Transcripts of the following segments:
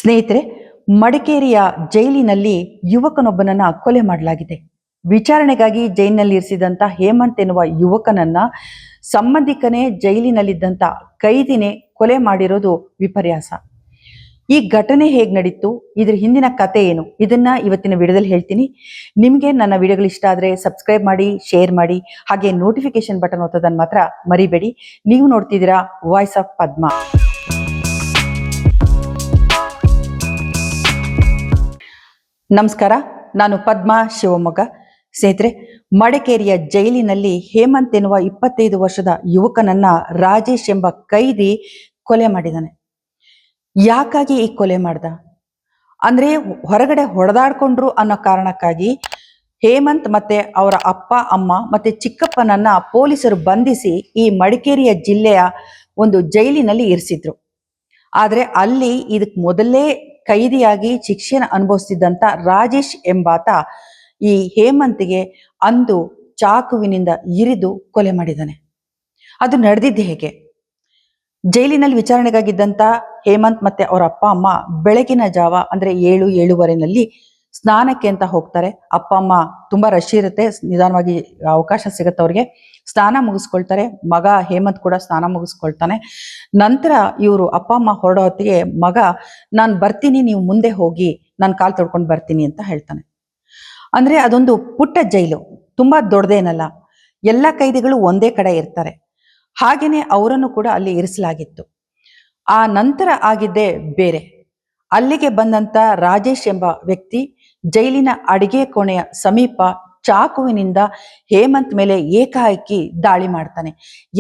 ಸ್ನೇಹಿತರೆ, ಮಡಿಕೇರಿಯ ಜೈಲಿನಲ್ಲಿ ಯುವಕನೊಬ್ಬನನ್ನ ಕೊಲೆ ಮಾಡಲಾಗಿದೆ. ವಿಚಾರಣೆಗಾಗಿ ಜೈಲಿನಲ್ಲಿ ಇರಿಸಿದಂತ ಹೇಮಂತ್ ಎನ್ನುವ ಯುವಕನನ್ನ ಸಂಬಂಧಿಕನೇ ಜೈಲಿನಲ್ಲಿದ್ದಂತ ಕೈದಿನೇ ಕೊಲೆ ಮಾಡಿರೋದು ವಿಪರ್ಯಾಸ. ಈ ಘಟನೆ ಹೇಗ್ ನಡೀತು, ಇದ್ರ ಹಿಂದಿನ ಕತೆ ಏನು, ಇದನ್ನ ಇವತ್ತಿನ ವಿಡಿಯೋದಲ್ಲಿ ಹೇಳ್ತೀನಿ. ನಿಮ್ಗೆ ನನ್ನ ವಿಡಿಯೋಗಳು ಇಷ್ಟ ಆದ್ರೆ ಸಬ್ಸ್ಕ್ರೈಬ್ ಮಾಡಿ, ಶೇರ್ ಮಾಡಿ, ಹಾಗೆ ನೋಟಿಫಿಕೇಶನ್ ಬಟನ್ ಒತ್ತೋದನ್ನ ಮಾತ್ರ ಮರಿಬೇಡಿ. ನೀವು ನೋಡ್ತಿದ್ದೀರಾ ವಾಯ್ಸ್ ಆಫ್ ಪದ್ಮ. ನಮಸ್ಕಾರ, ನಾನು ಪದ್ಮಾ ಶಿವಮೊಗ್ಗ. ಸ್ನೇಹಿತರೆ, ಮಡಿಕೇರಿಯ ಜೈಲಿನಲ್ಲಿ ಹೇಮಂತ್ ಎನ್ನುವ 25 ವರ್ಷದ ಯುವಕನನ್ನ ರಾಜೇಶ್ ಎಂಬ ಕೈದಿ ಕೊಲೆ ಮಾಡಿದ್ದಾನೆ. ಯಾಕಾಗಿ ಈ ಕೊಲೆ ಮಾಡ್ದ ಅಂದ್ರೆ, ಹೊರಗಡೆ ಹೊಡೆದಾಡ್ಕೊಂಡ್ರು ಅನ್ನೋ ಕಾರಣಕ್ಕಾಗಿ ಹೇಮಂತ್ ಮತ್ತೆ ಅವರ ಅಪ್ಪ, ಅಮ್ಮ ಮತ್ತೆ ಚಿಕ್ಕಪ್ಪನನ್ನ ಪೊಲೀಸರು ಬಂಧಿಸಿ ಈ ಮಡಿಕೇರಿಯ ಜಿಲ್ಲೆಯ ಒಂದು ಜೈಲಿನಲ್ಲಿ ಇರಿಸಿದ್ರು. ಆದ್ರೆ ಅಲ್ಲಿ ಇದಕ್ ಮೊದಲೇ ಕೈದಿಯಾಗಿ ಶಿಕ್ಷೆಯನ್ನು ಅನುಭವಿಸ್ತಿದ್ದಂತ ರಾಜೇಶ್ ಎಂಬಾತ ಈ ಹೇಮಂತ್ಗೆ ಅಂದು ಚಾಕುವಿನಿಂದ ಇರಿದು ಕೊಲೆ ಮಾಡಿದ್ದಾನೆ. ಅದು ನಡೆದಿದ್ದು ಹೇಗೆ? ಜೈಲಿನಲ್ಲಿ ವಿಚಾರಣೆಗಾಗಿದ್ದಂತ ಹೇಮಂತ್ ಮತ್ತೆ ಅವರ ಅಪ್ಪ ಅಮ್ಮ ಬೆಳಗಿನ ಜಾವ ಅಂದ್ರೆ 7-7:15 ಸ್ನಾನಕ್ಕೆ ಅಂತ ಹೋಗ್ತಾರೆ. ಅಪ್ಪ ಅಮ್ಮ ತುಂಬಾ ರಶ್ ಇರುತ್ತೆ, ನಿಧಾನವಾಗಿ ಅವಕಾಶ ಸಿಗುತ್ತೆ ಅವ್ರಿಗೆ. ಸ್ನಾನ ಮುಗಿಸ್ಕೊಳ್ತಾರೆ. ಮಗ ಹೇಮಂತ್ ಕೂಡ ಸ್ನಾನ ಮುಗಿಸ್ಕೊಳ್ತಾನೆ. ನಂತರ ಇವರು ಅಪ್ಪ ಅಮ್ಮ ಹೊರಡೋ ಹೊತ್ತಿಗೆ ಮಗ, ನಾನು ಬರ್ತೀನಿ, ನೀವು ಮುಂದೆ ಹೋಗಿ, ನಾನು ಕಾಲು ತೊಳ್ಕೊಂಡು ಬರ್ತೀನಿ ಅಂತ ಹೇಳ್ತಾನೆ. ಅಂದ್ರೆ ಅದೊಂದು ಪುಟ್ಟ ಜೈಲು, ತುಂಬಾ ದೊಡ್ಡದೇನಲ್ಲ. ಎಲ್ಲ ಕೈದಿಗಳು ಒಂದೇ ಕಡೆ ಇರ್ತಾರೆ. ಹಾಗೇನೆ ಅವರನ್ನು ಕೂಡ ಅಲ್ಲಿ ಇರಿಸಲಾಗಿತ್ತು. ಆ ನಂತರ ಆಗಿದ್ದೇ ಬೇರೆ. ಅಲ್ಲಿಗೆ ಬಂದಂತ ರಾಜೇಶ್ ಎಂಬ ವ್ಯಕ್ತಿ ಜೈಲಿನ ಅಡಿಗೆ ಕೋಣೆಯ ಸಮೀಪ ಚಾಕುವಿನಿಂದ ಹೇಮಂತ್ ಮೇಲೆ ಏಕಾಏಕಿ ದಾಳಿ ಮಾಡ್ತಾನೆ.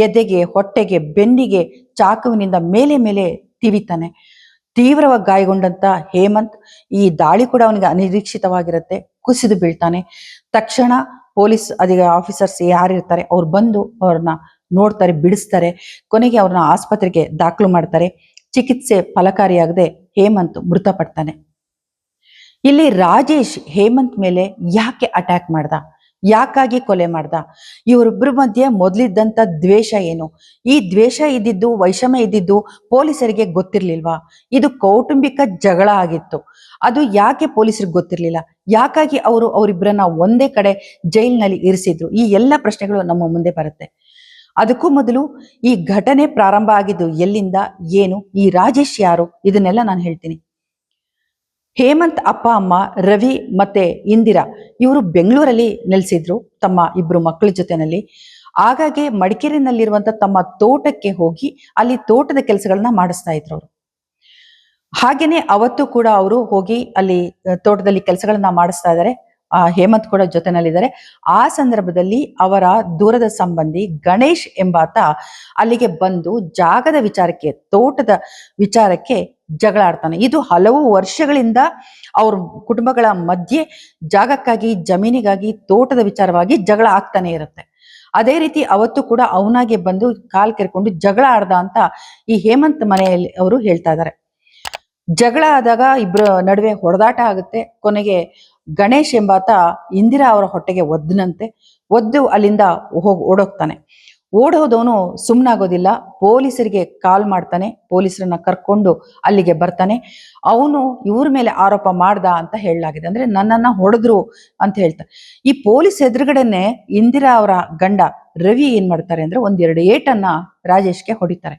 ಎದೆಗೆ, ಹೊಟ್ಟೆಗೆ, ಬೆನ್ನಿಗೆ ಚಾಕುವಿನಿಂದ ಮೇಲೆ ಮೇಲೆ ತಿವಿತಾನೆ. ತೀವ್ರವಾಗಿ ಗಾಯಗೊಂಡಂತ ಹೇಮಂತ್, ಈ ದಾಳಿ ಕೂಡ ಅವನಿಗೆ ಅನಿರೀಕ್ಷಿತವಾಗಿರುತ್ತೆ, ಕುಸಿದು ಬೀಳ್ತಾನೆ. ತಕ್ಷಣ ಪೊಲೀಸ್ ಆಫೀಸರ್ಸ್ ಯಾರಿರ್ತಾರೆ ಅವ್ರು ಬಂದು ಅವ್ರನ್ನ ನೋಡ್ತಾರೆ, ಬಿಡಿಸ್ತಾರೆ. ಕೊನೆಗೆ ಅವ್ರನ್ನ ಆಸ್ಪತ್ರೆಗೆ ದಾಖಲು ಮಾಡ್ತಾರೆ. ಚಿಕಿತ್ಸೆ ಫಲಕಾರಿಯಾಗದೆ ಹೇಮಂತ್ ಮೃತಪಡ್ತಾನೆ. ಇಲ್ಲಿ ರಾಜೇಶ್ ಹೇಮಂತ್ ಮೇಲೆ ಯಾಕೆ ಅಟ್ಯಾಕ್ ಮಾಡ್ದ, ಯಾಕಾಗಿ ಕೊಲೆ ಮಾಡ್ದ, ಇವರಿಬ್ಬರ ಮಧ್ಯೆ ಮೊದಲಿದ್ದಂತ ದ್ವೇಷ ಏನು? ಈ ದ್ವೇಷ ಇದ್ದಿದ್ದು, ವೈಷಮ್ಯ ಇದ್ದಿದ್ದು ಪೊಲೀಸರಿಗೆ ಗೊತ್ತಿರ್ಲಿಲ್ವಾ? ಇದು ಕೌಟುಂಬಿಕ ಜಗಳ ಆಗಿತ್ತು. ಅದು ಯಾಕೆ ಪೊಲೀಸರಿಗೆ ಗೊತ್ತಿರ್ಲಿಲ್ಲ? ಯಾಕಾಗಿ ಅವರಿಬ್ಬರನ್ನ ಒಂದೇ ಕಡೆ ಜೈಲಿನಲ್ಲಿ ಇರಿಸಿದ್ರು? ಈ ಎಲ್ಲ ಪ್ರಶ್ನೆಗಳು ನಮ್ಮ ಮುಂದೆ ಬರುತ್ತೆ. ಅದಕ್ಕೂ ಮೊದಲು ಈ ಘಟನೆ ಪ್ರಾರಂಭ ಆಗಿದ್ದು ಎಲ್ಲಿಂದ, ಏನು, ಈ ರಾಜೇಶ್ ಯಾರು, ಇದನ್ನೆಲ್ಲ ನಾನು ಹೇಳ್ತೀನಿ. ಹೇಮಂತ್ ಅಪ್ಪ ಅಮ್ಮ ರವಿ ಮತ್ತೆ ಇಂದಿರಾ ಇವರು ಬೆಂಗಳೂರಲ್ಲಿ ನೆಲೆಸಿದ್ರು ತಮ್ಮ 2 ಮಕ್ಕಳ ಜೊತೆನಲ್ಲಿ. ಆಗಾಗ್ಗೆ ಮಡಿಕೇರಿನಲ್ಲಿರುವಂತ ತಮ್ಮ ತೋಟಕ್ಕೆ ಹೋಗಿ ಅಲ್ಲಿ ತೋಟದ ಕೆಲಸಗಳನ್ನ ಮಾಡಿಸ್ತಾ ಇದ್ರು ಅವರು. ಹಾಗೇನೆ ಅವತ್ತು ಕೂಡ ಅವರು ಹೋಗಿ ಅಲ್ಲಿ ತೋಟದಲ್ಲಿ ಕೆಲಸಗಳನ್ನ ಮಾಡಿಸ್ತಾ ಇದ್ದಾರೆ. ಹೇಮಂತ್ ಕೂಡ ಜೊತೆನಲ್ಲಿದ್ದಾರೆ. ಆ ಸಂದರ್ಭದಲ್ಲಿ ಅವರ ದೂರದ ಸಂಬಂಧಿ ಗಣೇಶ್ ಎಂಬಾತ ಅಲ್ಲಿಗೆ ಬಂದು ಜಾಗದ ವಿಚಾರಕ್ಕೆ, ತೋಟದ ವಿಚಾರಕ್ಕೆ ಜಗಳ ಆಡ್ತಾನೆ. ಇದು ಹಲವು ವರ್ಷಗಳಿಂದ ಅವ್ರ ಕುಟುಂಬಗಳ ಮಧ್ಯೆ ಜಾಗಕ್ಕಾಗಿ, ಜಮೀನಿಗಾಗಿ, ತೋಟದ ವಿಚಾರವಾಗಿ ಜಗಳ ಆಗ್ತಾನೆ ಇರುತ್ತೆ. ಅದೇ ರೀತಿ ಅವತ್ತು ಕೂಡ ಅವನಾಗೆ ಬಂದು ಕಾಲ್ ಕೆರ್ಕೊಂಡು ಜಗಳ ಆಡ್ದ ಅಂತ ಈ ಹೇಮಂತ್ ಮನೆಯಲ್ಲಿ ಅವರು ಹೇಳ್ತಾ ಇದ್ದಾರೆ. ಜಗಳ ಆದಾಗ ಇಬ್ಬರ ನಡುವೆ ಹೊಡೆದಾಟ ಆಗುತ್ತೆ. ಕೊನೆಗೆ ಗಣೇಶ್ ಎಂಬಾತ ಇಂದಿರಾ ಅವರ ಹೊಟ್ಟೆಗೆ ಒದ್ದು ಅಲ್ಲಿಂದ ಓಡೋಗ್ತಾನೆ. ಓಡೋದವನು ಸುಮ್ಮನಾಗೋದಿಲ್ಲ, ಪೊಲೀಸರಿಗೆ ಕಾಲ್ ಮಾಡ್ತಾನೆ. ಪೊಲೀಸರನ್ನ ಕರ್ಕೊಂಡು ಅಲ್ಲಿಗೆ ಬರ್ತಾನೆ. ಅವನು ಇವ್ರ ಮೇಲೆ ಆರೋಪ ಮಾಡ್ದ ಅಂತ ಹೇಳಲಾಗಿದೆ. ಅಂದ್ರೆ ನನ್ನನ್ನ ಹೊಡೆದ್ರು ಅಂತ ಹೇಳ್ತಾನೆ. ಈ ಪೊಲೀಸ್ ಎದುರುಗಡೆನೆ ಇಂದಿರಾ ಅವರ ಗಂಡ ರವಿ ಏನ್ ಮಾಡ್ತಾರೆ ಅಂದ್ರೆ 1-2 ಏಟನ್ನ ರಾಜೇಶ್ಗೆ ಹೊಡಿತಾರೆ.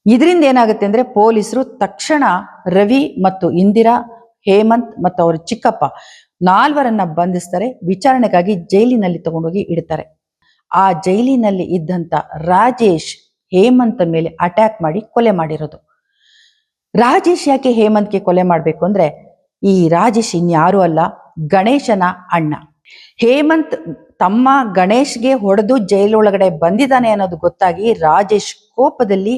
ಇದರಿಂದ ಏನಾಗುತ್ತೆ ಅಂದ್ರೆ ಪೊಲೀಸರು ತಕ್ಷಣ ರವಿ ಮತ್ತು ಇಂದಿರಾ, ಹೇಮಂತ್ ಮತ್ತು ಅವರ ಚಿಕ್ಕಪ್ಪ 4 ಬಂಧಿಸ್ತಾರೆ. ವಿಚಾರಣೆಗಾಗಿ ಜೈಲಿನಲ್ಲಿ ತಗೊಂಡೋಗಿ ಇಡ್ತಾರೆ. ಆ ಜೈಲಿನಲ್ಲಿ ಇದ್ದಂತ ರಾಜೇಶ್ ಹೇಮಂತ್ ಮೇಲೆ ಅಟ್ಯಾಕ್ ಮಾಡಿ ಕೊಲೆ ಮಾಡಿರೋದು. ರಾಜೇಶ್ ಯಾಕೆ ಹೇಮಂತ್ಗೆ ಕೊಲೆ ಮಾಡ್ಬೇಕು ಅಂದ್ರೆ, ಈ ರಾಜೇಶ್ ಇನ್ಯಾರೂ ಅಲ್ಲ, ಗಣೇಶನ ಅಣ್ಣ. ಹೇಮಂತ್ ತಮ್ಮ ಗಣೇಶ್ಗೆ ಹೊಡೆದು ಜೈಲೊಳಗಡೆ ಬಂದಿದ್ದಾನೆ ಅನ್ನೋದು ಗೊತ್ತಾಗಿ ರಾಜೇಶ್ ಕೋಪದಲ್ಲಿ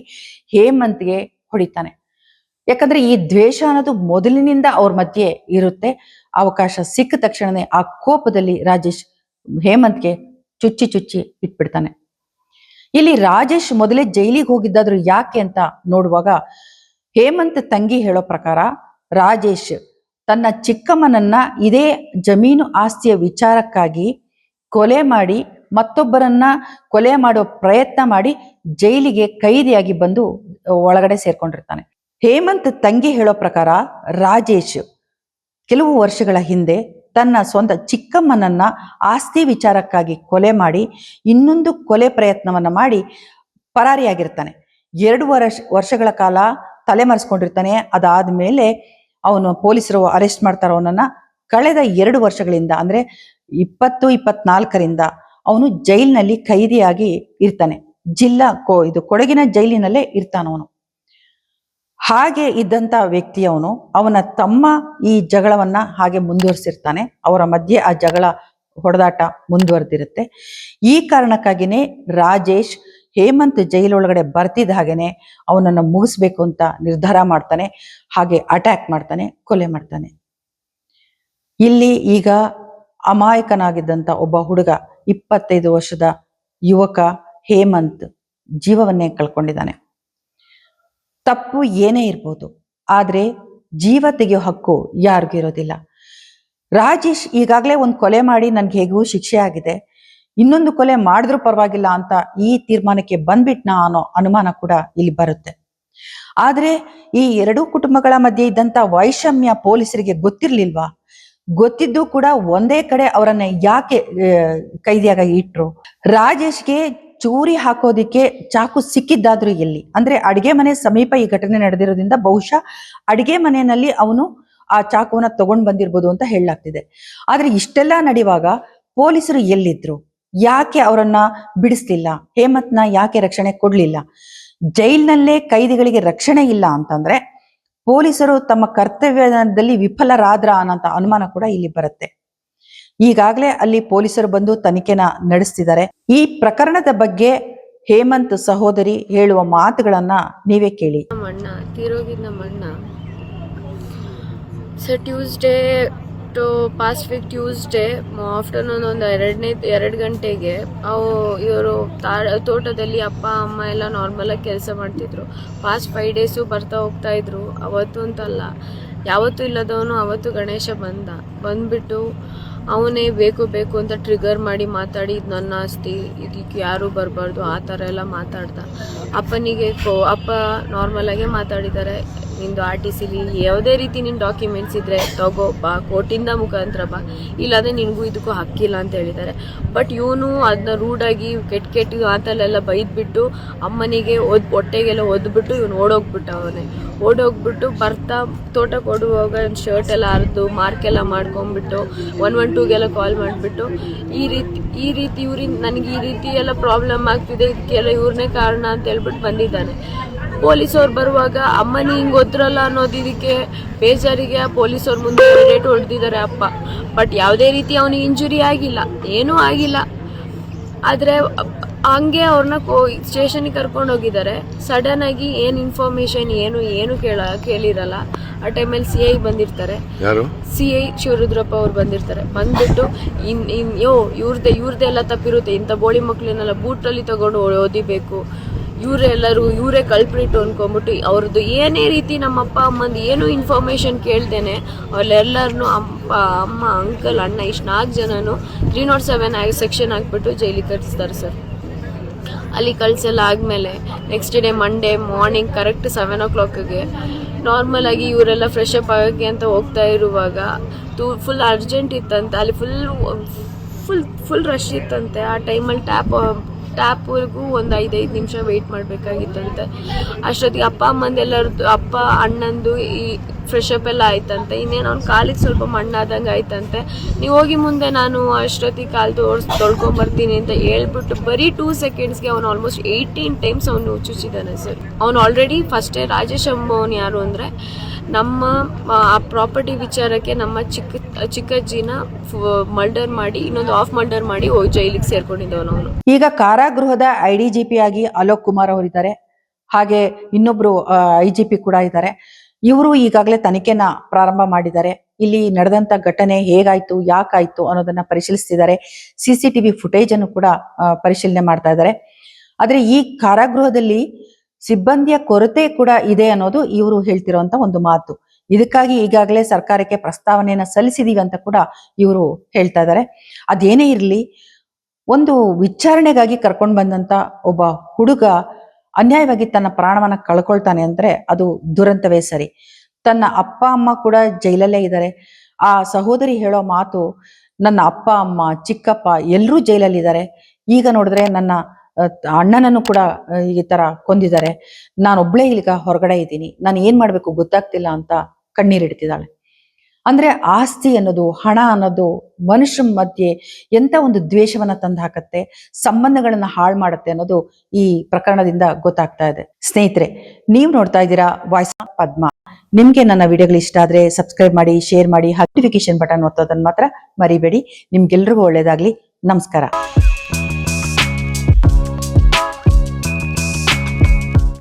ಹೇಮಂತ್ಗೆ ಹೊಡಿತಾನೆ. ಯಾಕಂದ್ರೆ ಈ ದ್ವೇಷ ಅನ್ನೋದು ಮೊದಲಿನಿಂದ ಅವ್ರ ಮಧ್ಯೆ ಇರುತ್ತೆ. ಅವಕಾಶ ಸಿಕ್ಕ ತಕ್ಷಣನೇ ಆ ಕೋಪದಲ್ಲಿ ರಾಜೇಶ್ ಹೇಮಂತ್ಗೆ ಚುಚ್ಚಿ ಇಟ್ಬಿಡ್ತಾನೆ. ಇಲ್ಲಿ ರಾಜೇಶ್ ಮೊದಲೇ ಜೈಲಿಗೆ ಹೋಗಿದ್ದಾದ್ರು ಯಾಕೆ ಅಂತ ನೋಡುವಾಗ, ಹೇಮಂತ್ ತಂಗಿ ಹೇಳೋ ಪ್ರಕಾರ ರಾಜೇಶ್ ತನ್ನ ಚಿಕ್ಕಮ್ಮನನ್ನ ಇದೇ ಜಮೀನು ಆಸ್ತಿಯ ವಿಚಾರಕ್ಕಾಗಿ ಕೊಲೆ ಮಾಡಿ, ಮತ್ತೊಬ್ಬರನ್ನ ಕೊಲೆ ಮಾಡೋ ಪ್ರಯತ್ನ ಮಾಡಿ ಜೈಲಿಗೆ ಕೈದಿಯಾಗಿ ಬಂದು ಒಳಗಡೆ ಸೇರ್ಕೊಂಡಿರ್ತಾನೆ. ಹೇಮಂತ್ ತಂಗಿ ಹೇಳೋ ಪ್ರಕಾರ ರಾಜೇಶ್ ಕೆಲವು ವರ್ಷಗಳ ಹಿಂದೆ ತನ್ನ ಸ್ವಂತ ಚಿಕ್ಕಮ್ಮನನ್ನ ಆಸ್ತಿ ವಿಚಾರಕ್ಕಾಗಿ ಕೊಲೆ ಮಾಡಿ ಇನ್ನೊಂದು ಕೊಲೆ ಪ್ರಯತ್ನವನ್ನ ಮಾಡಿ ಪರಾರಿಯಾಗಿರ್ತಾನೆ. 2 ವರ್ಷಗಳ ಕಾಲ ತಲೆಮರೆಸ್ಕೊಂಡಿರ್ತಾನೆ. ಅದಾದ್ಮೇಲೆ ಅವನು ಪೊಲೀಸರು ಅರೆಸ್ಟ್ ಮಾಡ್ತಾರ ಅವನನ್ನ. ಕಳೆದ 2 ವರ್ಷಗಳಿಂದ ಅಂದ್ರೆ 2024ರಿಂದ ಅವನು ಜೈಲಿನಲ್ಲಿ ಕೈದಿಯಾಗಿ ಇರ್ತಾನೆ. ಕೊಡಗಿನ ಜೈಲಿನಲ್ಲೇ ಇರ್ತಾನವನು. ಹಾಗೆ ಇದ್ದಂತ ವ್ಯಕ್ತಿಯವನು ಅವನ ತಮ್ಮ ಈ ಜಗಳವನ್ನ ಹಾಗೆ ಮುಂದುವರಿಸಿರ್ತಾನೆ. ಅವರ ಮಧ್ಯೆ ಆ ಜಗಳ ಹೊಡೆದಾಟ ಮುಂದುವರೆದಿರುತ್ತೆ. ಈ ಕಾರಣಕ್ಕಾಗಿನೇ ರಾಜೇಶ್ ಹೇಮಂತ್ ಜೈಲೊಳಗಡೆ ಬರ್ತಿದ್ದ ಹಾಗೇನೆ ಅವನನ್ನು ಮುಗಿಸ್ಬೇಕು ಅಂತ ನಿರ್ಧಾರ ಮಾಡ್ತಾನೆ. ಹಾಗೆ ಅಟ್ಯಾಕ್ ಮಾಡ್ತಾನೆ, ಕೊಲೆ ಮಾಡ್ತಾನೆ. ಇಲ್ಲಿ ಈಗ ಅಮಾಯಕನಾಗಿದ್ದಂತ ಒಬ್ಬ ಹುಡುಗ 25 ವರ್ಷದ ಯುವಕ ಹೇಮಂತ್ ಜೀವವನ್ನೇ ಕಳ್ಕೊಂಡಿದ್ದಾನೆ. ತಪ್ಪು ಏನೇ ಇರ್ಬೋದು, ಆದ್ರೆ ಜೀವ ತೆಗೆಯೋ ಹಕ್ಕು ಯಾರಿಗೂ ಇರೋದಿಲ್ಲ. ರಾಜೇಶ್ ಈಗಾಗಲೇ ಒಂದು ಕೊಲೆ ಮಾಡಿ ನನ್ಗೆ ಹೇಗೂ ಶಿಕ್ಷೆ ಆಗಿದೆ, ಇನ್ನೊಂದು ಕೊಲೆ ಮಾಡಿದ್ರೂ ಪರವಾಗಿಲ್ಲ ಅಂತ ಈ ತೀರ್ಮಾನಕ್ಕೆ ಬಂದ್ಬಿಟ್ನಾ ಅನ್ನೋ ಅನುಮಾನ ಕೂಡ ಇಲ್ಲಿ ಬರುತ್ತೆ. ಆದ್ರೆ ಈ ಎರಡೂ ಕುಟುಂಬಗಳ ಮಧ್ಯೆ ಇದ್ದಂತ ವೈಷಮ್ಯ ಪೊಲೀಸರಿಗೆ ಗೊತ್ತಿರ್ಲಿಲ್ವಾ? ಗೊತ್ತಿದ್ದು ಕೂಡ ಒಂದೇ ಕಡೆ ಅವರನ್ನ ಯಾಕೆ ಕೈದಿಯಾಗಿ ಇಟ್ರು? ರಾಜೇಶ್ಗೆ ಚೂರಿ ಹಾಕೋದಿಕ್ಕೆ ಚಾಕು ಸಿಕ್ಕಿದ್ದಾದ್ರೂ ಎಲ್ಲಿ? ಅಂದ್ರೆ ಅಡಿಗೆ ಮನೆ ಸಮೀಪ ಈ ಘಟನೆ ನಡೆದಿರೋದ್ರಿಂದ ಬಹುಶಃ ಅಡಿಗೆ ಮನೆಯಲ್ಲಿ ಅವನು ಆ ಚಾಕುವನ್ನ ತಗೊಂಡ್ ಬಂದಿರ್ಬೋದು ಅಂತ ಹೇಳಲಾಗ್ತಿದೆ. ಆದ್ರೆ ಇಷ್ಟೆಲ್ಲ ನಡೆಯುವಾಗ ಪೊಲೀಸರು ಎಲ್ಲಿದ್ರು? ಯಾಕೆ ಅವರನ್ನ ಬಿಡಿಸ್ಲಿಲ್ಲ? ಹೇಮಂತ್ನ ಯಾಕೆ ರಕ್ಷಣೆ ಕೊಡ್ಲಿಲ್ಲ? ಜೈಲ್ನಲ್ಲೇ ಕೈದಿಗಳಿಗೆ ರಕ್ಷಣೆ ಇಲ್ಲ ಅಂತಂದ್ರೆ ಪೊಲೀಸರು ತಮ್ಮ ಕರ್ತವ್ಯದಲ್ಲಿ ವಿಫಲರಾದ್ರ ಅನ್ನೋಂತ ಅನುಮಾನ ಕೂಡ ಇಲ್ಲಿ ಬರುತ್ತೆ. ಈಗಾಗಲೇ ಅಲ್ಲಿ ಪೊಲೀಸರು ಬಂದು ತನಿಖೆನ ನಡೆಸ್ತಿದ್ದಾರೆ. ಈ ಪ್ರಕರಣದ ಬಗ್ಗೆ ಹೇಮಂತ್ ಸಹೋದರಿ ಹೇಳುವ ಮಾತುಗಳನ್ನ ನೀವೇ ಕೇಳಿ. Tuesday to past week Tuesday afternoon ಒಂದು 2 ಗಂಟೆಗೆ ಇವರು ತೋಟದಲ್ಲಿ ಅಪ್ಪ ಅಮ್ಮ ಎಲ್ಲ ನಾರ್ಮಲಾಗಿ ಕೆಲಸ ಮಾಡ್ತಿದ್ರು. ಪಾಸ್ಟ್ 5 ಡೇಸು ಬರ್ತಾ ಹೋಗ್ತಾ ಇದ್ರು. ಅವತ್ತು ಅಂತಲ್ಲ, ಯಾವತ್ತೂ ಇಲ್ಲದವನು ಅವತ್ತು ಗಣೇಶ ಬಂದ್ಬಿಟ್ಟು ಅವನೇ ಬೇಕು ಅಂತ ಟ್ರಿಗರ್ ಮಾಡಿ ಮಾತಾಡಿ, ಇದು ನನ್ನ ಆಸ್ತಿ, ಇದಕ್ಕೆ ಯಾರೂ ಬರಬಾರ್ದು, ಆ ಥರ ಎಲ್ಲ ಮಾತಾಡ್ದ. ಅಪ್ಪ ನಾರ್ಮಲಾಗೆ ಮಾತಾಡಿದ್ದಾರೆ, ನಿಂದು RTCಲಿ ಯಾವುದೇ ರೀತಿ ನಿನ್ನ ಡಾಕ್ಯುಮೆಂಟ್ಸ್ ಇದ್ದರೆ ತಗೋ ಬಾ, ಕೋರ್ಟಿಂದ ಮುಖಾಂತರ ಬಾ, ಇಲ್ಲಾಂದರೆ ನಿನಗೂ ಇದಕ್ಕೂ ಹಕ್ಕಿಲ್ಲ ಅಂತ ಹೇಳಿದ್ದಾರೆ. ಬಟ್ ಇವನು ಅದನ್ನ ರೂಢಾಗಿ ಕೆಟ್ಟ ಆತಲೆಲ್ಲ ಬೈದ್ಬಿಟ್ಟು ಅಮ್ಮನಿಗೆ ಹೊಟ್ಟೆಗೆಲ್ಲ ಒದ್ಬಿಟ್ಟು ಇವನು ಓಡೋಗ್ಬಿಟ್ಟು ಬರ್ತಾ ತೋಟಕ್ಕೆ ಓಡುವಾಗ ಶರ್ಟ್ ಎಲ್ಲ ಹರಿದು ಮಾರ್ಕೆಲ್ಲ ಮಾಡ್ಕೊಂಡ್ಬಿಟ್ಟು 112ಗೆಲ್ಲ ಕಾಲ್ ಮಾಡಿಬಿಟ್ಟು ಈ ರೀತಿ ನನಗೆ ಈ ರೀತಿ ಎಲ್ಲ ಪ್ರಾಬ್ಲಮ್ ಆಗ್ತಿದೆ, ಇದಕ್ಕೆಲ್ಲ ಇವ್ರನ್ನೇ ಕಾರಣ ಅಂತ ಹೇಳ್ಬಿಟ್ಟು ಬಂದಿದ್ದಾನೆ. ಪೊಲೀಸವ್ರು ಬರುವಾಗ ಅಮ್ಮನಿ ಹಿಂಗೆ ಒದ್ರಲ್ಲ ಅನ್ನೋದು ಇದಕ್ಕೆ ಬೇಜಾರಿಗೆ ಪೊಲೀಸವ್ರ ಮುಂದೆ ರೇಟ್ ಹೊಡೆದಿದ್ದಾರೆ ಅಪ್ಪ. ಬಟ್ ಯಾವುದೇ ರೀತಿ ಅವನಿಗೆ ಇಂಜುರಿ ಆಗಿಲ್ಲ, ಏನೂ ಆಗಿಲ್ಲ. ಆದರೆ ಹಂಗೆ ಅವ್ರನ್ನ ಸ್ಟೇಷನ್ಗೆ ಕರ್ಕೊಂಡು ಹೋಗಿದ್ದಾರೆ. ಸಡನ್ ಆಗಿ ಏನು ಇನ್ಫಾರ್ಮೇಶನ್ ಏನು ಕೇಳಿರಲ್ಲ. ಆ ಟೈಮಲ್ಲಿ CI ಬಂದಿರ್ತಾರೆ, CI ಶಿವರುದ್ರಪ್ಪ ಅವ್ರು ಬಂದ್ಬಿಟ್ಟು ಇವ್ರದ್ದೇ ಎಲ್ಲ ತಪ್ಪಿರುತ್ತೆ, ಇಂಥ ಬೋಳಿ ಮಕ್ಳನ್ನೆಲ್ಲ ಬೂಟಲ್ಲಿ ತಗೊಂಡು ಓದಿಬೇಕು, ಇವರೇ ಕಲ್ಪ್ರಿಟ್ ಅನ್ಕೊಂಡ್ಬಿಟ್ಟು ಅವ್ರದ್ದು ಏನೇ ರೀತಿ ನಮ್ಮ ಅಪ್ಪ ಅಮ್ಮಂದು ಏನು ಇನ್ಫಾರ್ಮೇಶನ್ ಕೇಳ್ದೇನೆ ಅವರೆಲ್ಲರನ್ನು ಅಮ್ಮ ಅಂಕಲ್ ಅಣ್ಣ ಇಷ್ಟು 4 ಜನನು 307 ಸೆಕ್ಷನ್ ಹಾಕ್ಬಿಟ್ಟು ಜೈಲಿಗೆ ಕಳಿಸ್ತಾರೆ ಸರ್. ಅಲ್ಲಿ ಕಳ್ಸೆಲ್ಲ ಆದಮೇಲೆ next day Monday morning correct 7 o'clockಗೆ ನಾರ್ಮಲ್ ಆಗಿ ಇವರೆಲ್ಲ ಫ್ರೆಶ್ ಅಪ್ ಆಗೋಕ್ಕೆ ಅಂತ ಹೋಗ್ತಾ ಇರುವಾಗ ಫುಲ್ ಅರ್ಜೆಂಟ್ ಇತ್ತಂತೆ, ಅಲ್ಲಿ ಫುಲ್ ರಶ್ ಇತ್ತಂತೆ. ಆ ಟೈಮಲ್ಲಿ ಟ್ಯಾಪ್ವರೆಗೂ ಒಂದು 5 ನಿಮಿಷ ವೆಯ್ಟ್ ಮಾಡಬೇಕಾಗಿತ್ತಂತೆ. ಅಷ್ಟೊತ್ತಿಗೆ ಅಪ್ಪ ಅಮ್ಮಂದೆಲ್ಲರದ್ದು ಅಪ್ಪ ಅಣ್ಣಂದು ಈ ಫ್ರೆಶ್ ಅಪ್ ಎಲ್ಲ ಆಯ್ತಂತೆ. ಇನ್ನೇನು ಅವ್ನು ಕಾಲಿಗೆ ಸ್ವಲ್ಪ ಮಣ್ಣಾದಂಗೆ ಆಯ್ತಂತೆ. ನೀವು ಹೋಗಿ ಮುಂದೆ ನಾನು ಅಷ್ಟೊತ್ತಿಗೆ ಕಾಲು ತೊಳ್ಕೊಂಬರ್ತೀನಿ ಅಂತ ಹೇಳ್ಬಿಟ್ಟು ಬರೀ 2 secondsಗೆ ಅವನು ಆಲ್ಮೋಸ್ಟ್ 18 times ಅವನು ಚುಚ್ಚಿದ್ದಾನೆ ಸರ್. ಅವನು ಆಲ್ರೆಡಿ ಫಸ್ಟೇ ರಾಜೇಶ್ ಅಂಬೋನ್ ಯಾರು ಅಂದರೆ ನಮ್ಮ ಪ್ರಾಪರ್ಟಿ ವಿಚಾರಕ್ಕೆ ನಮ್ಮ ಚಿಕ್ಕಜ್ಜಿನ ಮರ್ಡರ್ ಮಾಡಿ ಇನ್ನೊಂದು ಆಫ್ ಮರ್ಡರ್ ಮಾಡಿ ಹೋಗಿ ಜೈಲಿಗೆ ಸೇರ್ಕೊಂಡಿದ್ದವನು ಅವನು. ಈಗ ಕಾರಾಗೃಹದ IDGP ಆಗಿ ಅಲೋಕ್ ಕುಮಾರ್ ಅವರಿದ್ದಾರೆ, ಹಾಗೆ ಇನ್ನೊಬ್ರು IGP ಕೂಡ ಇದ್ದಾರೆ. ಇವರು ಈಗಾಗಲೇ ತನಿಖೆನ ಪ್ರಾರಂಭ ಮಾಡಿದ್ದಾರೆ. ಇಲ್ಲಿ ನಡೆದಂತ ಘಟನೆ ಹೇಗಾಯ್ತು, ಯಾಕಾಯ್ತು ಅನ್ನೋದನ್ನ ಪರಿಶೀಲಿಸ್ತಿದ್ದಾರೆ. CCTV ಫುಟೇಜ್ ಅನ್ನು ಕೂಡ ಪರಿಶೀಲನೆ ಮಾಡ್ತಾ ಇದ್ದಾರೆ. ಆದ್ರೆ ಈ ಕಾರಾಗೃಹದಲ್ಲಿ ಸಿಬ್ಬಂದಿಯ ಕೊರತೆ ಕೂಡ ಇದೆ ಅನ್ನೋದು ಇವರು ಹೇಳ್ತಿರುವಂತ ಒಂದು ಮಾತು. ಇದಕ್ಕಾಗಿ ಈಗಾಗಲೇ ಸರ್ಕಾರಕ್ಕೆ ಪ್ರಸ್ತಾವನೆಯನ್ನ ಸಲ್ಲಿಸಿದೀವಿ ಅಂತ ಕೂಡ ಇವರು ಹೇಳ್ತಾ ಇದ್ದಾರೆ. ಅದೇನೇ ಇರಲಿ, ಒಂದು ವಿಚಾರಣೆಗಾಗಿ ಕರ್ಕೊಂಡು ಬಂದಂತ ಒಬ್ಬ ಹುಡುಗ ಅನ್ಯಾಯವಾಗಿ ತನ್ನ ಪ್ರಾಣವನ್ನ ಕಳ್ಕೊಳ್ತಾನೆ ಅಂದ್ರೆ ಅದು ದುರಂತವೇ ಸರಿ. ತನ್ನ ಅಪ್ಪ ಅಮ್ಮ ಕೂಡ ಜೈಲಲ್ಲೇ ಇದ್ದಾರೆ. ಆ ಸಹೋದರಿ ಹೇಳೋ ಮಾತು, ನನ್ನ ಅಪ್ಪ ಅಮ್ಮ ಚಿಕ್ಕಪ್ಪ ಎಲ್ಲರೂ ಜೈಲಲ್ಲಿದ್ದಾರೆ, ಈಗ ನೋಡಿದ್ರೆ ನನ್ನ ಅಣ್ಣನನ್ನು ಕೂಡ ಈ ತರ ಕೊಂದಿದ್ದಾರೆ, ನಾನೊಬ್ಳೇ ಈಗ ಹೊರಗಡೆ ಇದ್ದೀನಿ, ನಾನು ಏನ್ ಮಾಡ್ಬೇಕು ಗೊತ್ತಾಗ್ತಿಲ್ಲ ಅಂತ ಕಣ್ಣೀರಿಡ್ತಿದ್ದಾಳೆ. ಅಂದ್ರೆ ಆಸ್ತಿ ಅನ್ನೋದು, ಹಣ ಅನ್ನೋದು ಮನುಷ್ಯ ಮಧ್ಯೆ ಎಂತ ಒಂದು ದ್ವೇಷವನ್ನ ತಂದು ಹಾಕತ್ತೆ, ಸಂಬಂಧಗಳನ್ನ ಹಾಳು ಮಾಡುತ್ತೆ ಅನ್ನೋದು ಈ ಪ್ರಕರಣದಿಂದ ಗೊತ್ತಾಗ್ತಾ ಇದೆ. ಸ್ನೇಹಿತರೆ, ನೀವು ನೋಡ್ತಾ ಇದ್ದೀರಾ ವಾಯ್ಸ್ ಆಫ್ ಪದ್ಮ. ನಿಮ್ಗೆ ನನ್ನ ವಿಡಿಯೋಗಳು ಇಷ್ಟ ಆದ್ರೆ ಸಬ್ಸ್ಕ್ರೈಬ್ ಮಾಡಿ, ಶೇರ್ ಮಾಡಿ, ನೋಟಿಫಿಕೇಶನ್ ಬಟನ್ ಒತ್ತೋದನ್ನ ಮಾತ್ರ ಮರಿಬೇಡಿ. ನಿಮ್ಗೆಲ್ರಿಗೂ ಒಳ್ಳೇದಾಗ್ಲಿ. ನಮಸ್ಕಾರ.